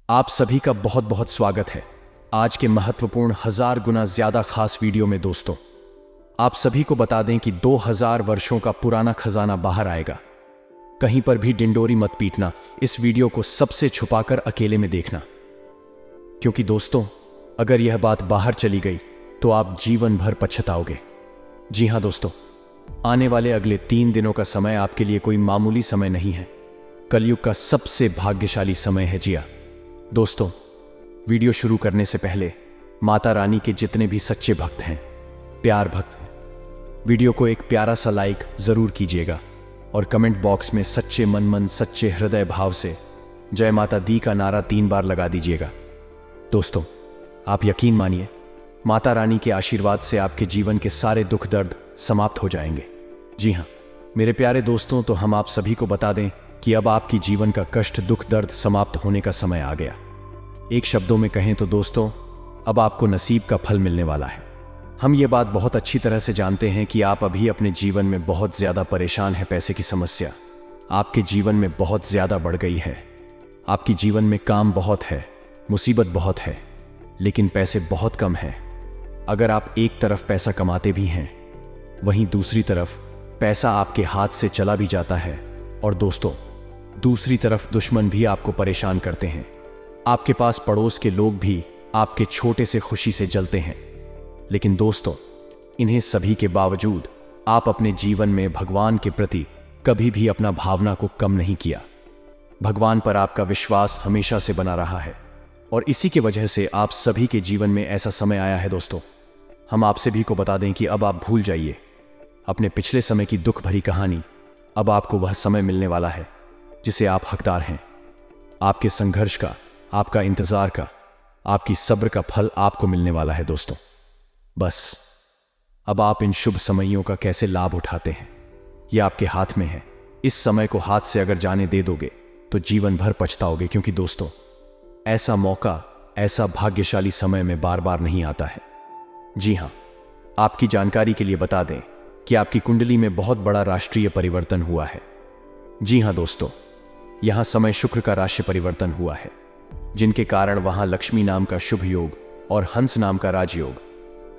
आप सभी का बहुत बहुत स्वागत है आज के महत्वपूर्ण 1000 गुना ज्यादा खास वीडियो में। दोस्तों, आप सभी को बता दें कि 2000 वर्षों का पुराना खजाना बाहर आएगा। कहीं पर भी डिंडोरी मत पीटना, इस वीडियो को सबसे छुपाकर अकेले में देखना, क्योंकि दोस्तों अगर यह बात बाहर चली गई तो आप जीवन भर पछताओगे। जी हां दोस्तों, आने वाले अगले 3 दिनों का समय आपके लिए कोई मामूली समय नहीं है, कलयुग का सबसे भाग्यशाली समय है। जी हां दोस्तों, वीडियो शुरू करने से पहले माता रानी के जितने भी सच्चे भक्त हैं, प्यार भक्त हैं, वीडियो को एक प्यारा सा लाइक जरूर कीजिएगा और कमेंट बॉक्स में सच्चे मन सच्चे हृदय भाव से जय माता दी का नारा 3 बार लगा दीजिएगा। दोस्तों, आप यकीन मानिए, माता रानी के आशीर्वाद से आपके जीवन के सारे दुख दर्द समाप्त हो जाएंगे। जी हां मेरे प्यारे दोस्तों, तो हम आप सभी को बता दें कि अब आपकी जीवन का कष्ट दुख दर्द समाप्त होने का समय आ गया। एक शब्दों में कहें तो दोस्तों, अब आपको नसीब का फल मिलने वाला है। हम ये बात बहुत अच्छी तरह से जानते हैं कि आप अभी अपने जीवन में बहुत ज्यादा परेशान हैं। पैसे की समस्या आपके जीवन में बहुत ज्यादा बढ़ गई है। आपकी जीवन में काम बहुत है, मुसीबत बहुत है, लेकिन पैसे बहुत कम हैं। अगर आप एक तरफ पैसा कमाते भी हैं, वहीं दूसरी तरफ पैसा आपके हाथ से चला भी जाता है। और दोस्तों, दूसरी तरफ दुश्मन भी आपको परेशान करते हैं। आपके पास पड़ोस के लोग भी आपके छोटे से खुशी से जलते हैं। लेकिन दोस्तों, इन्हें सभी के बावजूद आप अपने जीवन में भगवान के प्रति कभी भी अपना भावना को कम नहीं किया। भगवान पर आपका विश्वास हमेशा से बना रहा है और इसी की वजह से आप सभी के जीवन में ऐसा समय आया है। दोस्तों, हम आप सभी को बता दें कि अब आप भूल जाइए अपने पिछले समय की दुख भरी कहानी। अब आपको वह समय मिलने वाला है जिसे आप हकदार हैं। आपके संघर्ष का, आपका इंतजार का, आपकी सब्र का फल आपको मिलने वाला है। दोस्तों, बस अब आप इन शुभ समयों का कैसे लाभ उठाते हैं, यह आपके हाथ में है। इस समय को हाथ से अगर जाने दे दोगे तो जीवन भर पछताओगे, क्योंकि दोस्तों ऐसा मौका, ऐसा भाग्यशाली समय में बार बार नहीं आता है। जी हां, आपकी जानकारी के लिए बता दें कि आपकी कुंडली में बहुत बड़ा राष्ट्रीय परिवर्तन हुआ है। जी हां दोस्तों, यहां समय शुक्र का राशि परिवर्तन हुआ है, जिनके कारण वहां लक्ष्मी नाम का शुभ योग और हंस नाम का राजयोग,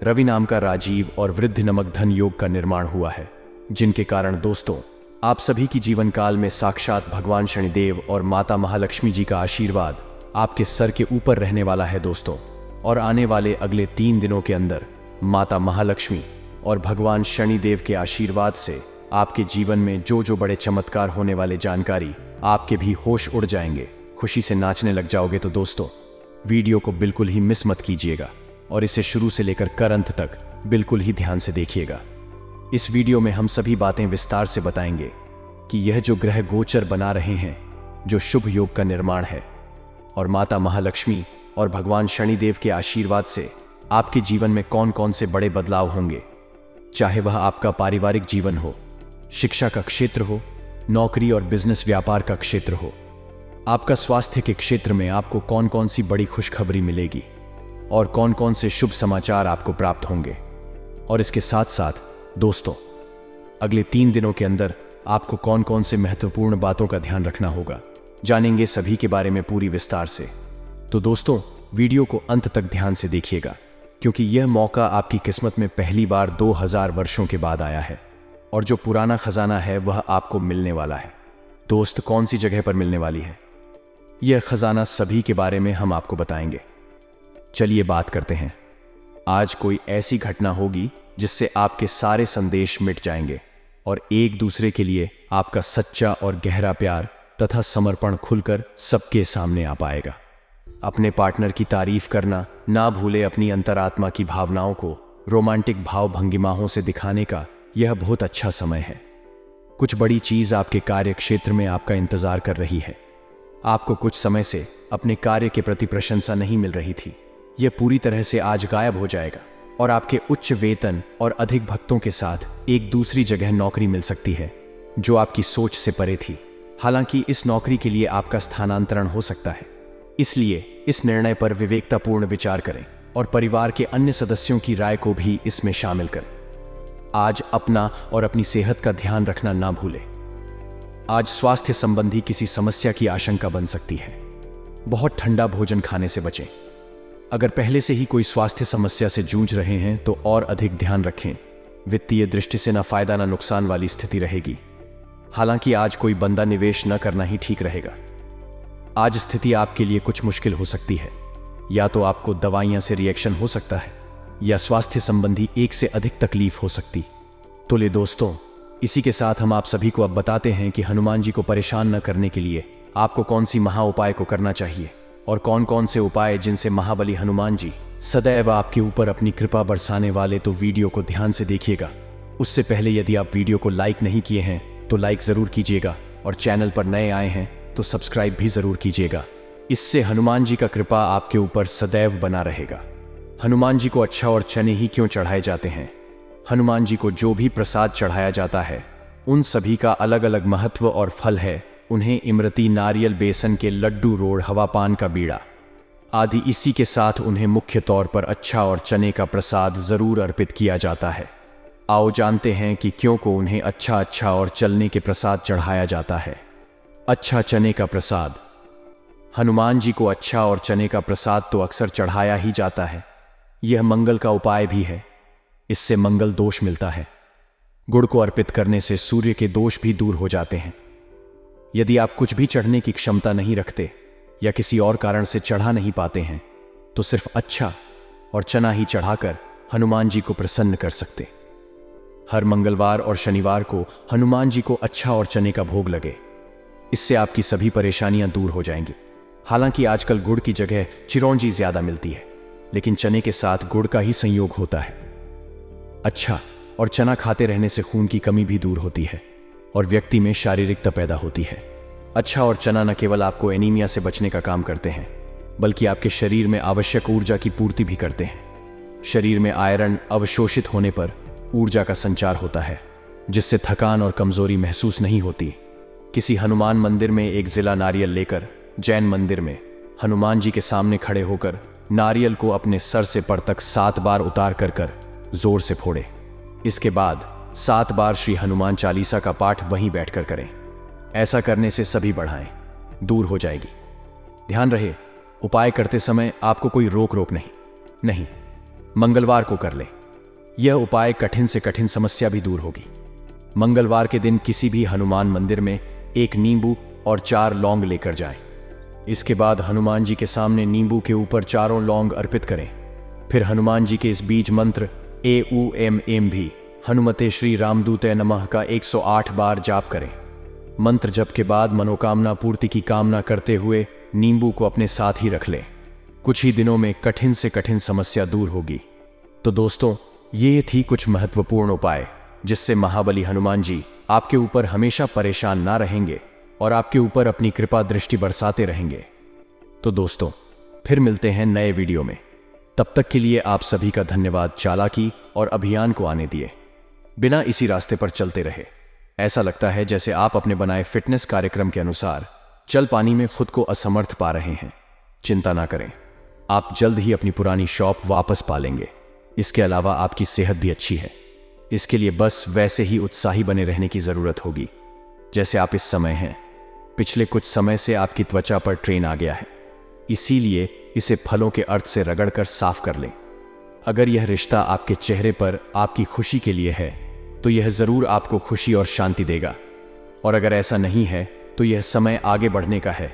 रवि नाम का राजीव और वृद्धि नमक धन योग का निर्माण हुआ है, जिनके कारण दोस्तों आप सभी की जीवन काल में साक्षात भगवान शनिदेव और माता महालक्ष्मी जी का आशीर्वाद आपके सर के ऊपर रहने वाला है। दोस्तों, और आने वाले अगले 3 दिनों के अंदर माता महालक्ष्मी और भगवान शनिदेव के आशीर्वाद से आपके जीवन में जो जो बड़े चमत्कार होने वाले जानकारी, आपके भी होश उड़ जाएंगे, खुशी से नाचने लग जाओगे। तो दोस्तों, वीडियो को बिल्कुल ही मिस मत कीजिएगा और इसे शुरू से लेकर कर अंत तक बिल्कुल ही ध्यान से देखिएगा। इस वीडियो में हम सभी बातें विस्तार से बताएंगे कि यह जो ग्रह गोचर बना रहे हैं, जो शुभ योग का निर्माण है, और माता महालक्ष्मी और भगवान शनिदेव के आशीर्वाद से आपके जीवन में कौन कौन से बड़े बदलाव होंगे, चाहे वह आपका पारिवारिक जीवन हो, शिक्षा का क्षेत्र हो, नौकरी और बिजनेस व्यापार का क्षेत्र हो, आपका स्वास्थ्य के क्षेत्र में आपको कौन कौन सी बड़ी खुशखबरी मिलेगी और कौन कौन से शुभ समाचार आपको प्राप्त होंगे। और इसके साथ साथ दोस्तों, अगले 3 दिनों के अंदर आपको कौन कौन से महत्वपूर्ण बातों का ध्यान रखना होगा, जानेंगे सभी के बारे में पूरी विस्तार से। तो दोस्तों, वीडियो को अंत तक ध्यान से देखिएगा, क्योंकि यह मौका आपकी किस्मत में पहली बार 2000 वर्षों के बाद आया है और जो पुराना खजाना है वह आपको मिलने वाला है। दोस्त, कौन सी जगह पर मिलने वाली है यह खजाना, सभी के बारे में हम आपको बताएंगे। चलिए बात करते हैं। आज कोई ऐसी घटना होगी जिससे आपके सारे संदेश मिट जाएंगे और एक दूसरे के लिए आपका सच्चा और गहरा प्यार तथा समर्पण खुलकर सबके सामने आ पाएगा। अपने पार्टनर की तारीफ करना ना भूले। अपनी अंतरात्मा की भावनाओं को रोमांटिक भाव भंगिमाओं से दिखाने का यह बहुत अच्छा समय है। कुछ बड़ी चीज आपके कार्य क्षेत्र में आपका इंतजार कर रही है। आपको कुछ समय से अपने कार्य के प्रति प्रशंसा नहीं मिल रही थी, यह पूरी तरह से आज गायब हो जाएगा और आपके उच्च वेतन और अधिक भक्तों के साथ एक दूसरी जगह नौकरी मिल सकती है जो आपकी सोच से परे थी। हालांकि इस नौकरी के लिए आपका स्थानांतरण हो सकता है, इसलिए इस निर्णय पर विवेकतापूर्ण विचार करें और परिवार के अन्य सदस्यों की राय को भी इसमें शामिल करें। आज अपना और अपनी सेहत का ध्यान रखना ना भूलें। आज स्वास्थ्य संबंधी किसी समस्या की आशंका बन सकती है, बहुत ठंडा भोजन खाने से बचें। अगर पहले से ही कोई स्वास्थ्य समस्या से जूझ रहे हैं तो और अधिक ध्यान रखें। वित्तीय दृष्टि से ना फायदा ना नुकसान वाली स्थिति रहेगी। हालांकि आज कोई बंदा निवेश न करना ही ठीक रहेगा। आज स्थिति आपके लिए कुछ मुश्किल हो सकती है। या तो आपको दवाइयां से रिएक्शन हो सकता है या स्वास्थ्य संबंधी एक से अधिक तकलीफ हो सकती। तो ले दोस्तों, इसी के साथ हम आप सभी को अब बताते हैं कि हनुमान जी को परेशान न करने के लिए आपको कौन सी महा उपाय को करना चाहिए और कौन कौन से उपाय जिनसे महाबली हनुमान जी सदैव आपके ऊपर अपनी कृपा बरसाने वाले। तो वीडियो को ध्यान से देखिएगा। उससे पहले यदि आप वीडियो को लाइक नहीं किए हैं तो लाइक जरूर कीजिएगा और चैनल पर नए आए हैं तो सब्सक्राइब भी जरूर कीजिएगा। इससे हनुमान जी का कृपा आपके ऊपर सदैव बना रहेगा। हनुमान जी को अच्छा और चने ही क्यों चढ़ाए जाते हैं? हनुमान जी को जो भी प्रसाद चढ़ाया जाता है उन सभी का अलग अलग महत्व और फल है। उन्हें इमरती, नारियल, बेसन के लड्डू, रोड़, हवा पान का बीड़ा आदि इसी के साथ उन्हें मुख्य तौर पर अच्छा और चने का प्रसाद जरूर अर्पित किया जाता है। आओ जानते हैं कि क्यों को उन्हें अच्छा और चलने के प्रसाद चढ़ाया जाता है। अच्छा चने का प्रसाद। हनुमान जी को अच्छा और चने का प्रसाद तो अक्सर चढ़ाया ही जाता है। यह मंगल का उपाय भी है। इससे मंगल दोष मिलता है। गुड़ को अर्पित करने से सूर्य के दोष भी दूर हो जाते हैं। यदि आप कुछ भी चढ़ने की क्षमता नहीं रखते या किसी और कारण से चढ़ा नहीं पाते हैं तो सिर्फ अच्छा और चना ही चढ़ाकर हनुमान जी को प्रसन्न कर सकते। हर मंगलवार और शनिवार को हनुमान जी को अच्छा और चने का भोग लगे। इससे आपकी सभी परेशानियां दूर हो जाएंगी। हालांकि आजकल गुड़ की जगह चिरौंजी ज्यादा मिलती है, लेकिन चने के साथ गुड़ का ही संयोग होता है। अच्छा और चना खाते रहने से खून की कमी भी दूर होती है और व्यक्ति में शारीरिकता पैदा होती है। अच्छा और चना न केवल आपको एनीमिया से बचने का काम करते हैं, बल्कि आपके शरीर में आवश्यक ऊर्जा की पूर्ति भी करते हैं। शरीर में आयरन अवशोषित होने पर ऊर्जा का संचार होता है, जिससे थकान और कमजोरी महसूस नहीं होती। किसी हनुमान मंदिर में एक जिला नारियल लेकर जैन मंदिर में हनुमान जी के सामने खड़े होकर नारियल को अपने सर से पर तक 7 बार उतार कर जोर से फोड़े। इसके बाद 7 बार श्री हनुमान चालीसा का पाठ वहीं बैठकर करें। ऐसा करने से सभी बढ़ाएं दूर हो जाएगी। ध्यान रहे, उपाय करते समय आपको कोई रोक नहीं। मंगलवार को कर ले। यह उपाय कठिन से कठिन समस्या भी दूर होगी। मंगलवार के दिन किसी भी हनुमान मंदिर में 1 नींबू और 4 लौंग लेकर जाएं। इसके बाद हनुमान जी के सामने नींबू के ऊपर 4 लौंग अर्पित करें। फिर हनुमान जी के इस बीज मंत्र AUMM भी हनुमते श्री रामदूते नमः का 108 बार जाप करें। मंत्र जप के बाद मनोकामना पूर्ति की कामना करते हुए नींबू को अपने साथ ही रख लें। कुछ ही दिनों में कठिन से कठिन समस्या दूर होगी। तो दोस्तों, ये थी कुछ महत्वपूर्ण उपाय जिससे महाबली हनुमान जी आपके ऊपर हमेशा परेशान ना रहेंगे और आपके ऊपर अपनी कृपा दृष्टि बरसाते रहेंगे। तो दोस्तों, फिर मिलते हैं नए वीडियो में। तब तक के लिए आप सभी का धन्यवाद। चालाकी और अभियान को आने दिए बिना इसी रास्ते पर चलते रहे। ऐसा लगता है जैसे आप अपने बनाए फिटनेस कार्यक्रम के अनुसार चल पानी में खुद को असमर्थ पा रहे हैं। चिंता ना करें, आप जल्द ही अपनी पुरानी शॉप वापस पा लेंगे। इसके अलावा आपकी सेहत भी अच्छी है। इसके लिए बस वैसे ही उत्साही बने रहने की जरूरत होगी जैसे आप इस समय हैं। पिछले कुछ समय से आपकी त्वचा पर ट्रेन आ गया है, इसीलिए इसे फलों के अर्थ से रगड़कर साफ कर लें। अगर यह रिश्ता आपके चेहरे पर आपकी खुशी के लिए है तो यह जरूर आपको खुशी और शांति देगा, और अगर ऐसा नहीं है तो यह समय आगे बढ़ने का है।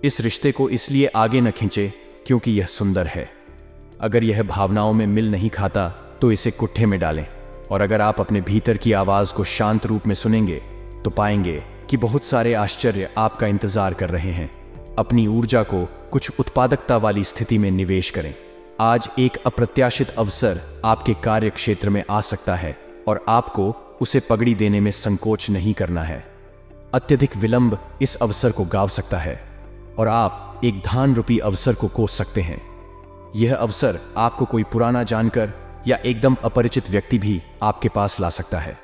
इस रिश्ते को इसलिए आगे न खींचे क्योंकि यह सुंदर है। अगर यह भावनाओं में मिल नहीं खाता तो इसे कुट्ठे में डालें, और अगर आप अपने भीतर की आवाज को शांत रूप में सुनेंगे तो पाएंगे कि बहुत सारे आश्चर्य आपका इंतजार कर रहे हैं। अपनी ऊर्जा को कुछ उत्पादकता वाली स्थिति में निवेश करें। आज एक अप्रत्याशित अवसर आपके कार्य क्षेत्र में आ सकता है और आपको उसे पगड़ी देने में संकोच नहीं करना है। अत्यधिक विलंब इस अवसर को गाँव सकता है और आप एक धन रूपी अवसर को कोस सकते हैं। यह अवसर आपको कोई पुराना जानकर या एकदम अपरिचित व्यक्ति भी आपके पास ला सकता है।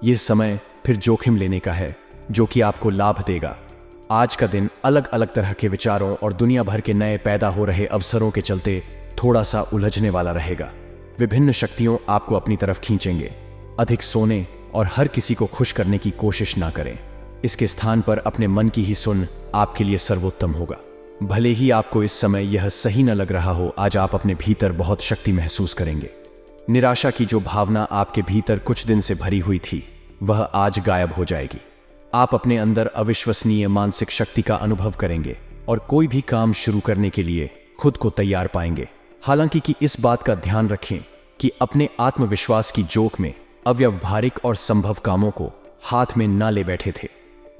यह समय फिर जोखिम लेने का है जो कि आपको लाभ देगा। आज का दिन अलग अलग तरह के विचारों और दुनिया भर के नए पैदा हो रहे अवसरों के चलते थोड़ा सा उलझने वाला रहेगा। विभिन्न शक्तियों आपको अपनी तरफ खींचेंगे। अधिक सोने और हर किसी को खुश करने की कोशिश ना करें। इसके स्थान पर अपने मन की ही सुन आपके लिए सर्वोत्तम होगा। भले ही आपको इस समय यह सही न लग रहा हो, आज आप अपने भीतर बहुत शक्ति महसूस करेंगे। निराशा की जो भावना आपके भीतर कुछ दिन से भरी हुई थी, वह आज गायब हो जाएगी। आप अपने अंदर अविश्वसनीय मानसिक शक्ति का अनुभव करेंगे और कोई भी काम शुरू करने के लिए खुद को तैयार पाएंगे। हालांकि कि इस बात का ध्यान रखें कि अपने आत्मविश्वास की जोक में अव्यावहारिक और संभव कामों को हाथ में ना ले बैठे थे।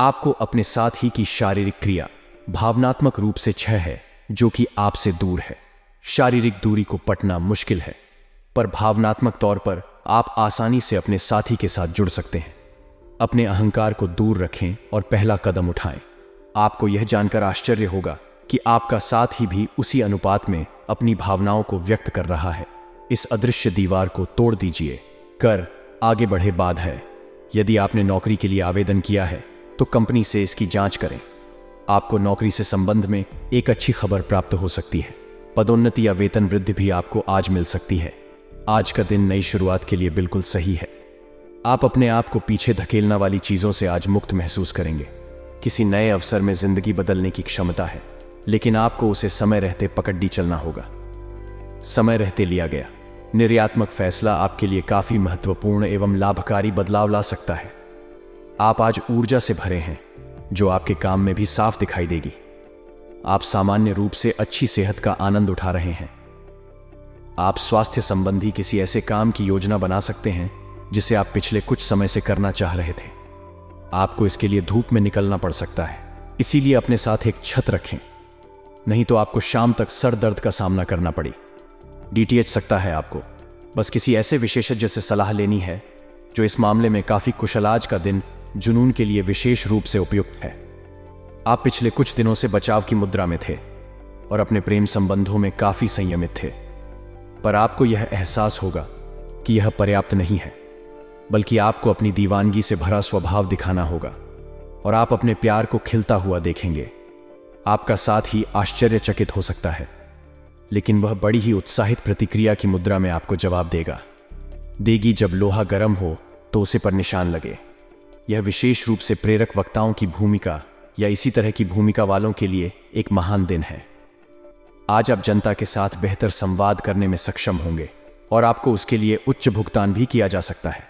आपको अपने साथ ही की शारीरिक क्रिया भावनात्मक रूप से क्षय है, जो कि आपसे दूर है। शारीरिक दूरी को पटना मुश्किल है, पर भावनात्मक तौर पर आप आसानी से अपने साथी के साथ जुड़ सकते हैं। अपने अहंकार को दूर रखें और पहला कदम उठाएं। आपको यह जानकर आश्चर्य होगा कि आपका साथी भी उसी अनुपात में अपनी भावनाओं को व्यक्त कर रहा है। इस अदृश्य दीवार को तोड़ दीजिए कर आगे बढ़े। बाद है, यदि आपने नौकरी के लिए आवेदन किया है तो कंपनी से इसकी जांच करें। आपको नौकरी से संबंध में एक अच्छी खबर प्राप्त हो सकती है। पदोन्नति या वेतन वृद्धि भी आपको आज मिल सकती है। आज का दिन नई शुरुआत के लिए बिल्कुल सही है। आप अपने आप को पीछे धकेलने वाली चीजों से आज मुक्त महसूस करेंगे। किसी नए अवसर में जिंदगी बदलने की क्षमता है, लेकिन आपको उसे समय रहते पकड़ी चलना होगा। समय रहते लिया गया निर्णयात्मक फैसला आपके लिए काफी महत्वपूर्ण एवं लाभकारी बदलाव ला सकता है। आप आज ऊर्जा से भरे हैं, जो आपके काम में भी साफ दिखाई देगी। आप सामान्य रूप से अच्छी सेहत का आनंद उठा रहे हैं। आप स्वास्थ्य संबंधी किसी ऐसे काम की योजना बना सकते हैं जिसे आप पिछले कुछ समय से करना चाह रहे थे। आपको इसके लिए धूप में निकलना पड़ सकता है, इसीलिए अपने साथ एक छत रखें, नहीं तो आपको शाम तक सर दर्द का सामना करना पड़ी। डीटीएच सकता है आपको बस किसी ऐसे विशेषज्ञ से सलाह लेनी है जो इस मामले में काफी कुशल। आज का दिन जुनून के लिए विशेष रूप से उपयुक्त है। आप पिछले कुछ दिनों से बचाव की मुद्रा में थे और अपने प्रेम संबंधों में काफी संयमित थे, पर आपको यह एहसास होगा कि यह पर्याप्त नहीं है, बल्कि आपको अपनी दीवानगी से भरा स्वभाव दिखाना होगा और आप अपने प्यार को खिलता हुआ देखेंगे। आपका साथ ही आश्चर्यचकित हो सकता है, लेकिन वह बड़ी ही उत्साहित प्रतिक्रिया की मुद्रा में आपको जवाब देगी। जब लोहा गर्म हो तो उसे पर निशान लगे। यह विशेष रूप से प्रेरक वक्ताओं की भूमिका या इसी तरह की भूमिका वालों के लिए एक महान दिन है। आज आप जनता के साथ बेहतर संवाद करने में सक्षम होंगे और आपको उसके लिए उच्च भुगतान भी किया जा सकता है।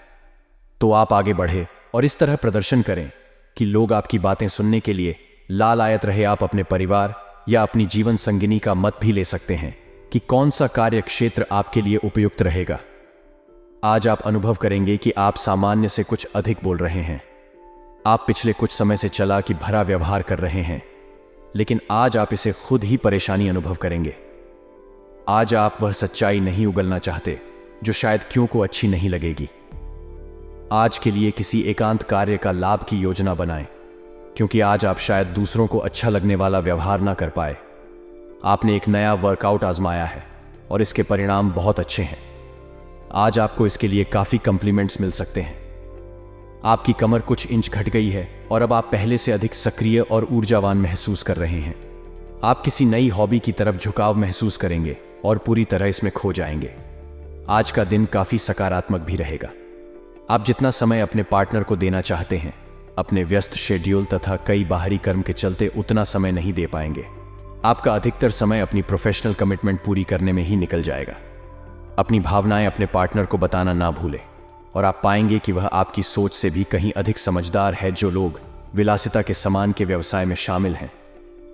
तो आप आगे बढ़े और इस तरह प्रदर्शन करें कि लोग आपकी बातें सुनने के लिए लालायत रहे। आप अपने परिवार या अपनी जीवन संगिनी का मत भी ले सकते हैं कि कौन सा कार्य क्षेत्र आपके लिए उपयुक्त रहेगा। आज आप अनुभव करेंगे कि आप सामान्य से कुछ अधिक बोल रहे हैं। आप पिछले कुछ समय से चालाकी भरा व्यवहार कर रहे हैं, लेकिन आज आप इसे खुद ही परेशानी अनुभव करेंगे। आज आप वह सच्चाई नहीं उगलना चाहते जो शायद क्यों को अच्छी नहीं लगेगी। आज के लिए किसी एकांत कार्य का लाभ की योजना बनाएं, क्योंकि आज आप शायद दूसरों को अच्छा लगने वाला व्यवहार ना कर पाए। आपने एक नया वर्कआउट आजमाया है और इसके परिणाम बहुत अच्छे हैं। आज आपको इसके लिए काफी कॉम्प्लीमेंट्स मिल सकते हैं। आपकी कमर कुछ इंच घट गई है और अब आप पहले से अधिक सक्रिय और ऊर्जावान महसूस कर रहे हैं। आप किसी नई हॉबी की तरफ झुकाव महसूस करेंगे और पूरी तरह इसमें खो जाएंगे। आज का दिन काफी सकारात्मक भी रहेगा। आप जितना समय अपने पार्टनर को देना चाहते हैं, अपने व्यस्त शेड्यूल तथा कई बाहरी कर्म के चलते उतना समय नहीं दे पाएंगे। आपका अधिकतर समय अपनी प्रोफेशनल कमिटमेंट पूरी करने में ही निकल जाएगा। अपनी भावनाएं अपने पार्टनर को बताना ना भूलें और आप पाएंगे कि वह आपकी सोच से भी कहीं अधिक समझदार है। जो लोग विलासिता के सामान के व्यवसाय में शामिल हैं,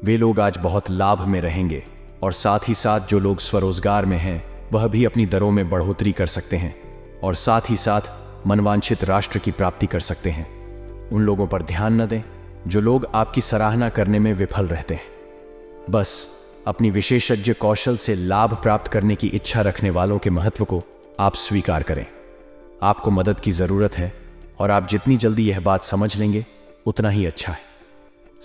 वे लोग आज बहुत लाभ में रहेंगे और साथ ही साथ जो लोग स्वरोजगार में हैं, वह भी अपनी दरों में बढ़ोतरी कर सकते हैं और साथ ही साथ मनवांछित राष्ट्र की प्राप्ति कर सकते हैं। उन लोगों पर ध्यान न दें जो लोग आपकी सराहना करने में विफल रहते हैं। बस अपनी विशेषज्ञ कौशल से लाभ प्राप्त करने की इच्छा रखने वालों के महत्व को आप स्वीकार करें। आपको मदद की जरूरत है और आप जितनी जल्दी यह बात समझ लेंगे उतना ही अच्छा है।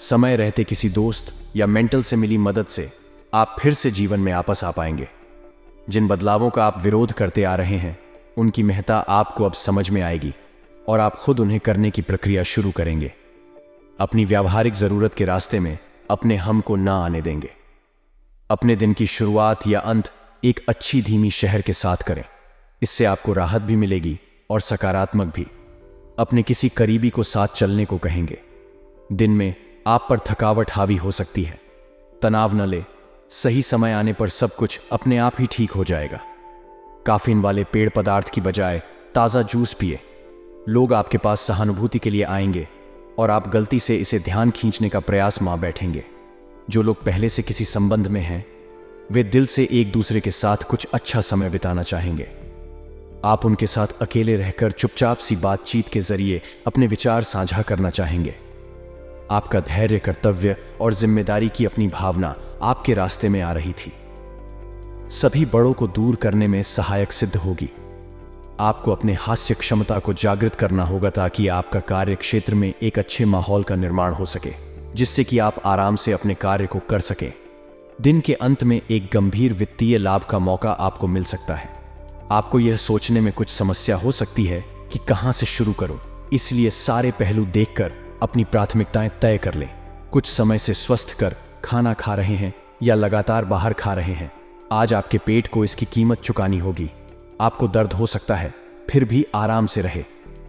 समय रहते किसी दोस्त या मेंटल से मिली मदद से आप फिर से जीवन में वापस आ पाएंगे। जिन बदलावों का आप विरोध करते आ रहे हैं, उनकी महत्ता आपको अब समझ में आएगी और आप खुद उन्हें करने की प्रक्रिया शुरू करेंगे। अपनी व्यावहारिक जरूरत के रास्ते में अपने हम को ना आने देंगे। अपने दिन की शुरुआत या अंत एक अच्छी धीमी शहर के साथ करें। इससे आपको राहत भी मिलेगी और सकारात्मक भी। अपने किसी करीबी को साथ चलने को कहेंगे। दिन में आप पर थकावट हावी हो सकती है, तनाव न ले, सही समय आने पर सब कुछ अपने आप ही ठीक हो जाएगा। काफिन वाले पेड़ पदार्थ की बजाय ताज़ा जूस पिए। लोग आपके पास सहानुभूति के लिए आएंगे और आप गलती से इसे ध्यान खींचने का प्रयास मां बैठेंगे। जो लोग पहले से किसी संबंध में हैं, वे दिल से एक दूसरे के साथ कुछ अच्छा समय बिताना चाहेंगे। आप उनके साथ अकेले रहकर चुपचाप सी बातचीत के जरिए अपने विचार साझा करना चाहेंगे। आपका धैर्य, कर्तव्य और जिम्मेदारी की अपनी भावना आपके रास्ते में आ रही थी। सभी बड़ों को दूर करने में सहायक सिद्ध होगी। आपको अपने हास्य क्षमता को जागृत करना होगा ताकि आपका कार्य क्षेत्र में एक अच्छे माहौल का निर्माण हो सके, जिससे कि आप आराम से अपने कार्य को कर सकें। दिन के अंत में एक गंभीर वित्तीय लाभ का मौका आपको मिल सकता है। आपको यह सोचने में कुछ समस्या हो सकती है कि कहां से शुरू करूं, इसलिए सारे पहलू देखकर अपनी प्राथमिकताएं तय कर लें। कुछ समय से स्वस्थ कर खाना खा रहे हैं या लगातार बाहर खा रहे हैं, आज आपके पेट को इसकी कीमत चुकानी होगी। आपको दर्द हो सकता है, फिर भी आराम से रहे।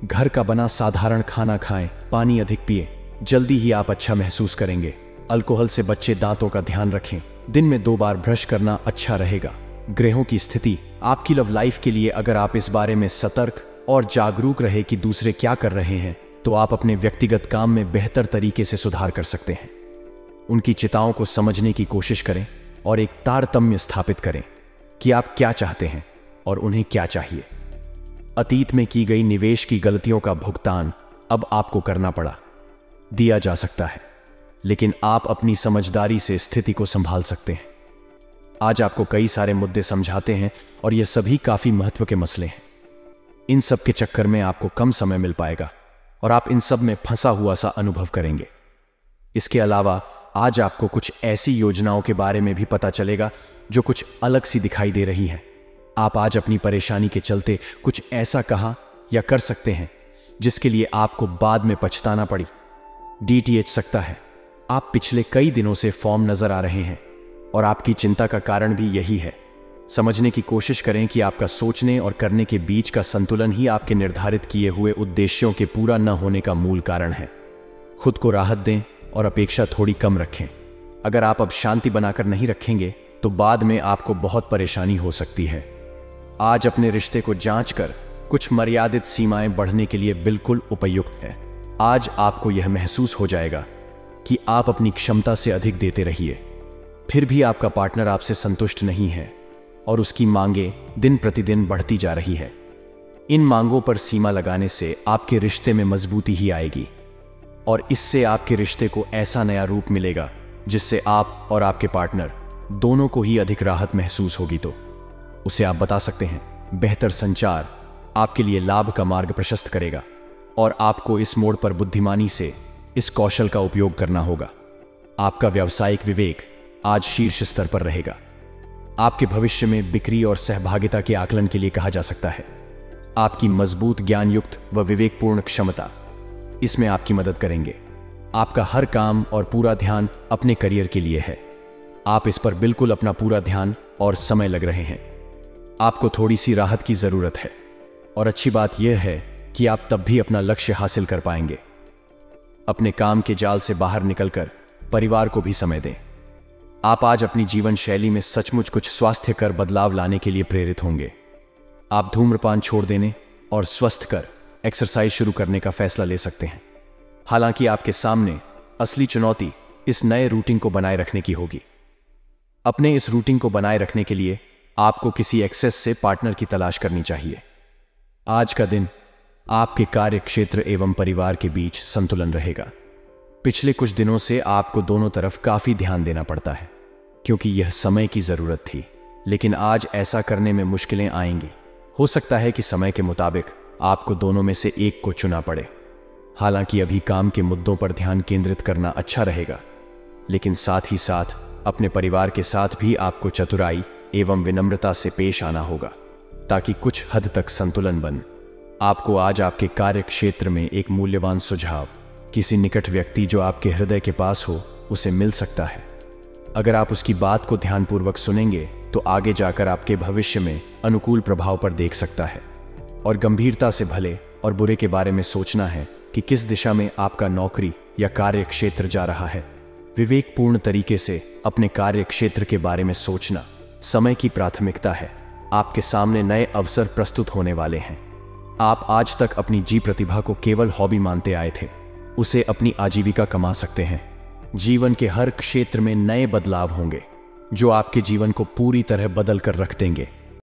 घर का बना साधारण खाना खाएं, पानी अधिक पिए, जल्दी ही आप अच्छा महसूस करेंगे। अल्कोहल से बच्चे, दांतों का ध्यान रखें। दिन में 2 बार ब्रश करना अच्छा रहेगा। ग्रहों की स्थिति आपकी लव लाइफ के लिए, अगर आप इस बारे में सतर्क और जागरूक रहे कि दूसरे क्या कर रहे हैं, तो आप अपने व्यक्तिगत काम में बेहतर तरीके से सुधार कर सकते हैं। उनकी चिताओं को समझने की कोशिश करें और एक तारतम्य स्थापित करें कि आप क्या चाहते हैं और उन्हें क्या चाहिए। अतीत में की गई निवेश की गलतियों का भुगतान अब आपको करना पड़ा, दिया जा सकता है, लेकिन आप अपनी समझदारी से स्थिति को संभाल सकते हैं। आज आपको कई सारे मुद्दे समझाते हैं और ये सभी काफी महत्व के मसले हैं। इन सब के चक्कर में आपको कम समय मिल पाएगा और आप इन सब में फंसा हुआ सा अनुभव करेंगे। इसके अलावा आज आपको कुछ ऐसी योजनाओं के बारे में भी पता चलेगा जो कुछ अलग सी दिखाई दे रही हैं। आप आज अपनी परेशानी के चलते कुछ ऐसा कहा या कर सकते हैं जिसके लिए आपको बाद में पछताना पड़ी। DTH सकता है। आप पिछले कई दिनों से फॉर्म नजर आ रहे हैं और आपकी चिंता का कारण भी यही है। समझने की कोशिश करें कि आपका सोचने और करने के बीच का संतुलन ही आपके निर्धारित किए हुए उद्देश्यों के पूरा न होने का मूल कारण है। खुद को राहत दें और अपेक्षा थोड़ी कम रखें। अगर आप अब शांति बनाकर नहीं रखेंगे तो बाद में आपको बहुत परेशानी हो सकती है। आज अपने रिश्ते को जांच कर कुछ मर्यादित सीमाएं बढ़ने के लिए बिल्कुल उपयुक्त है। आज आपको यह महसूस हो जाएगा कि आप अपनी क्षमता से अधिक देते रहिए, फिर भी आपका पार्टनर आपसे संतुष्ट नहीं है और उसकी मांगें दिन प्रतिदिन बढ़ती जा रही है। इन मांगों पर सीमा लगाने से आपके रिश्ते में मजबूती ही आएगी और इससे आपके रिश्ते को ऐसा नया रूप मिलेगा जिससे आप और आपके पार्टनर दोनों को ही अधिक राहत महसूस होगी। तो उसे आप बता सकते हैं। बेहतर संचार आपके लिए लाभ का मार्ग प्रशस्त करेगा और आपको इस मोड़ पर बुद्धिमानी से इस कौशल का उपयोग करना होगा। आपका व्यावसायिक विवेक आज शीर्ष स्तर पर रहेगा। आपके भविष्य में बिक्री और सहभागिता के आकलन के लिए कहा जा सकता है। आपकी मजबूत, ज्ञानयुक्त व विवेकपूर्ण क्षमता इसमें आपकी मदद करेंगे। आपका हर काम और पूरा ध्यान अपने करियर के लिए है। आप इस पर बिल्कुल अपना पूरा ध्यान और समय लग रहे हैं। आपको थोड़ी सी राहत की जरूरत है और अच्छी बात यह है कि आप तब भी अपना लक्ष्य हासिल कर पाएंगे। अपने काम के जाल से बाहर निकलकर परिवार को भी समय दें। आप आज अपनी जीवन शैली में सचमुच कुछ स्वास्थ्यकर बदलाव लाने के लिए प्रेरित होंगे। आप धूम्रपान छोड़ देने और स्वस्थ कर एक्सरसाइज शुरू करने का फैसला ले सकते हैं। हालांकि आपके सामने असली चुनौती इस नए रूटीन को बनाए रखने की होगी। अपने इस रूटीन को बनाए रखने के लिए आपको किसी एक्सेस से पार्टनर की तलाश करनी चाहिए। आज का दिन आपके कार्य क्षेत्र एवं परिवार के बीच संतुलन रहेगा। पिछले कुछ दिनों से आपको दोनों तरफ काफी ध्यान देना पड़ता है क्योंकि यह समय की जरूरत थी, लेकिन आज ऐसा करने में मुश्किलें आएंगी। हो सकता है कि समय के मुताबिक आपको दोनों में से एक को चुना पड़े। हालांकि अभी काम के मुद्दों पर ध्यान केंद्रित करना अच्छा रहेगा, लेकिन साथ ही साथ अपने परिवार के साथ भी आपको चतुराई एवं विनम्रता से पेश आना होगा ताकि कुछ हद तक संतुलन बने। आपको आज आपके कार्य क्षेत्र में एक मूल्यवान सुझाव किसी निकट व्यक्ति जो आपके हृदय के पास हो उसे मिल सकता है। अगर आप उसकी बात को ध्यानपूर्वक सुनेंगे तो आगे जाकर आपके भविष्य में अनुकूल प्रभाव पर देख सकता है। और गंभीरता से भले और बुरे के बारे में सोचना है कि किस दिशा में आपका नौकरी या कार्य क्षेत्र जा रहा है। विवेकपूर्ण तरीके से अपने कार्य क्षेत्र के बारे में सोचना समय की प्राथमिकता है। आपके सामने नए अवसर प्रस्तुत होने वाले हैं। आप आज तक अपनी जी प्रतिभा को केवल हॉबी मानते आए थे, उसे अपनी आजीविका कमा सकते हैं। जीवन के हर क्षेत्र में नए बदलाव होंगे जो आपके जीवन को पूरी तरह बदल कर रख देंगे।